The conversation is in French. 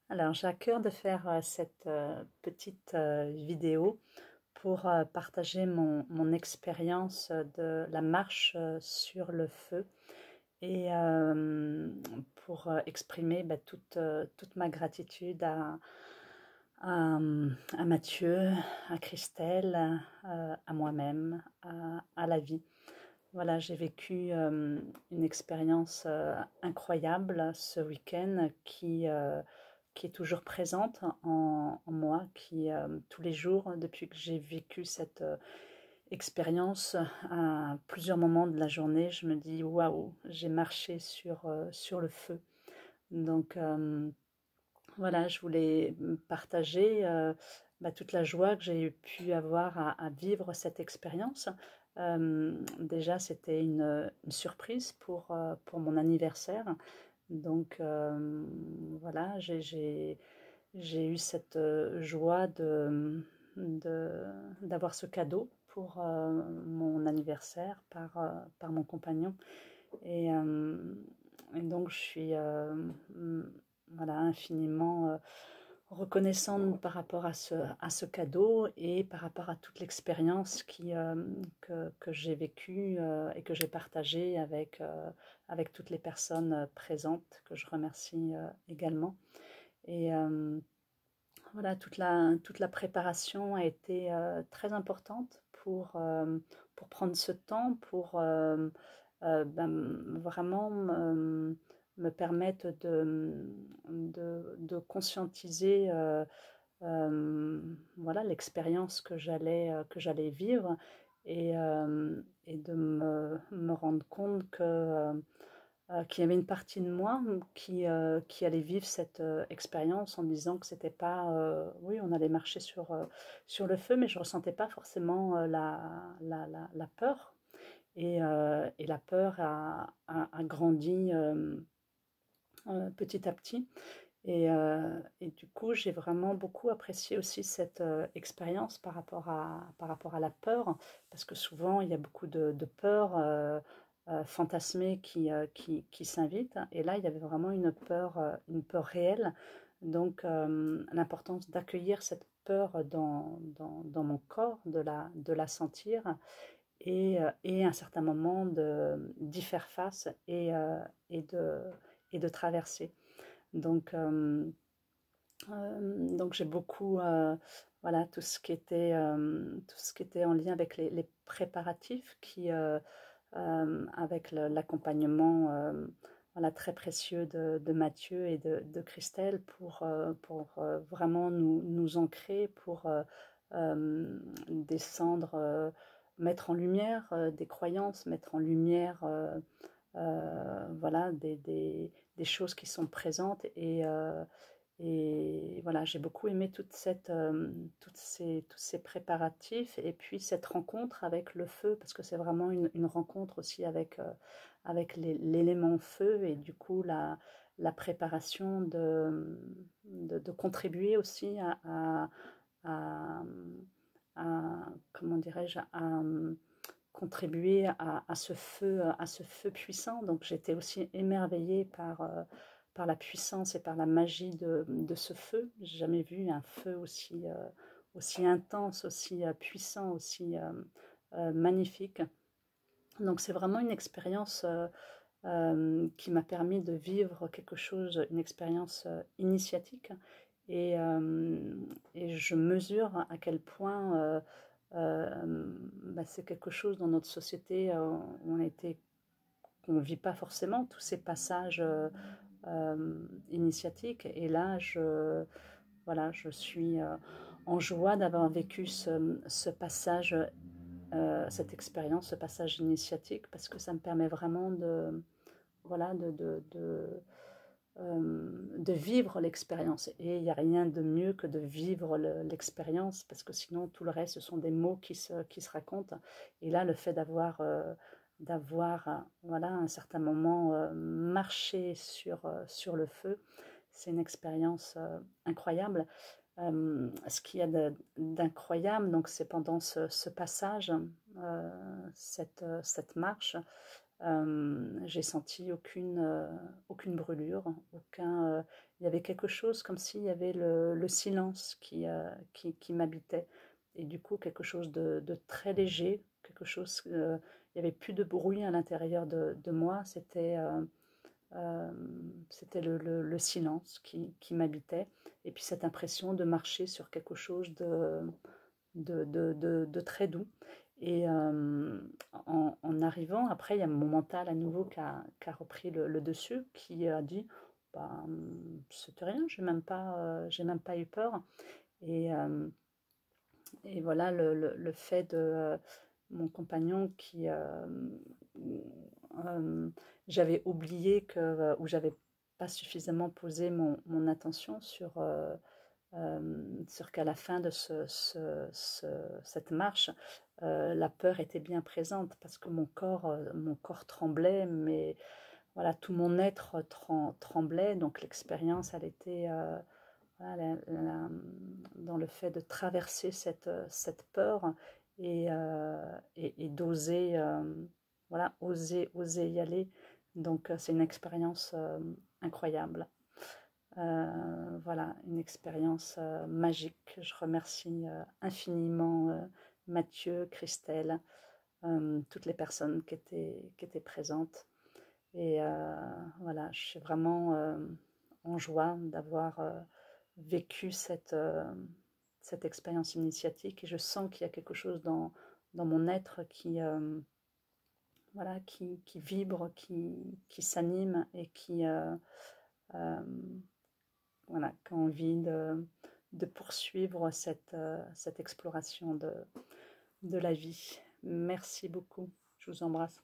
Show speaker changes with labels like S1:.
S1: Alors, j'ai à cœur de faire cette petite vidéo pour partager mon expérience de la marche sur le feu et pour exprimer toute ma gratitude à Mathieu, à Christelle, à moi-même, à la vie. Voilà, j'ai vécu une expérience incroyable ce week-end qui est toujours présente en moi, qui tous les jours, depuis que j'ai vécu cette expérience, à plusieurs moments de la journée, je me dis waouh, j'ai marché sur le feu. Donc voilà, je voulais partager toute la joie que j'ai pu avoir à vivre cette expérience. Déjà, c'était une surprise pour mon anniversaire. Donc voilà, j'ai eu cette joie de, d'avoir ce cadeau pour mon anniversaire par mon compagnon. Et, euh, et donc, je suis voilà, infiniment reconnaissante par rapport à ce cadeau et par rapport à toute l'expérience que j'ai vécue et que j'ai partagée avec toutes les personnes présentes, que je remercie également. Et voilà, toute la préparation a été très importante pour prendre ce temps, pour vraiment me permettre de conscientiser voilà, l'expérience que j'allais vivre et de me rendre compte qu'il y avait une partie de moi qui allait vivre cette expérience en me disant que c'était pas, oui, on allait marcher sur le feu, mais je ressentais pas forcément la peur. Et la peur a grandi petit à petit. Et du coup, j'ai vraiment beaucoup apprécié aussi cette expérience par rapport à la peur, parce que souvent, il y a beaucoup de peurs fantasmées qui s'invitent. Et là, il y avait vraiment une peur réelle. Donc, l'importance d'accueillir cette peur dans mon corps, de la sentir et à un certain moment d'y faire face et, de, et de traverser. Donc, donc j'ai beaucoup, voilà, tout ce qui était en lien avec les préparatifs avec l'accompagnement voilà, très précieux de Mathieu et de Christelle pour vraiment nous ancrer, pour descendre, mettre en lumière des croyances, mettre en lumière voilà, des choses qui sont présentes et voilà, j'ai beaucoup aimé tous ces préparatifs et puis cette rencontre avec le feu, parce que c'est vraiment une rencontre aussi avec l'élément feu et du coup la préparation de contribuer aussi à, comment dirais-je, à contribuer à ce feu puissant. Donc j'étais aussi émerveillée par la puissance et par la magie de ce feu. J'ai jamais vu un feu aussi intense, aussi puissant, aussi magnifique. Donc c'est vraiment une expérience qui m'a permis de vivre quelque chose, une expérience initiatique. Et, euh, et je mesure à quel point c'est quelque chose dans notre société où qu'on ne vit pas forcément tous ces passages initiatiques. Et là, voilà, je suis en joie d'avoir vécu ce passage, cette expérience, ce passage initiatique, parce que ça me permet vraiment voilà, de vivre l'expérience. Et il n'y a rien de mieux que de vivre l'expérience, parce que sinon tout le reste, ce sont des mots qui se racontent. Et là, le fait d'avoir voilà, à un certain moment marché sur le feu, c'est une expérience incroyable. Ce qu'il y a d'incroyable, donc c'est pendant ce passage, cette marche, j'ai senti aucune brûlure, aucun il y avait quelque chose comme s'il y avait le silence qui m'habitait. Et du coup, quelque chose de très léger, quelque chose, il n'y avait plus de bruit à l'intérieur de moi, euh, c'était le silence qui m'habitait. Et puis cette impression de marcher sur quelque chose de très doux. Et en arrivant, après, il y a mon mental à nouveau qui a repris le dessus, qui a dit, bah, c'était rien, j'ai même pas eu peur. Et, euh, et voilà le fait de mon compagnon euh, j'avais oublié que, ou j'avais pas suffisamment posé mon attention sur qu'à la fin de cette marche, la peur était bien présente parce que mon corps tremblait, mais voilà, tout mon être tremblait. Donc l'expérience, elle était voilà, dans le fait de traverser cette peur et d'oser voilà, oser y aller. Donc c'est une expérience incroyable. Voilà, une expérience magique. Je remercie infiniment Mathieu, Christelle, toutes les personnes qui étaient présentes. Et voilà, je suis vraiment en joie d'avoir vécu cette expérience initiatique et je sens qu'il y a quelque chose dans mon être voilà, qui vibre, qui s'anime et euh, voilà, qui a envie de poursuivre cette exploration de la vie. Merci beaucoup. Je vous embrasse.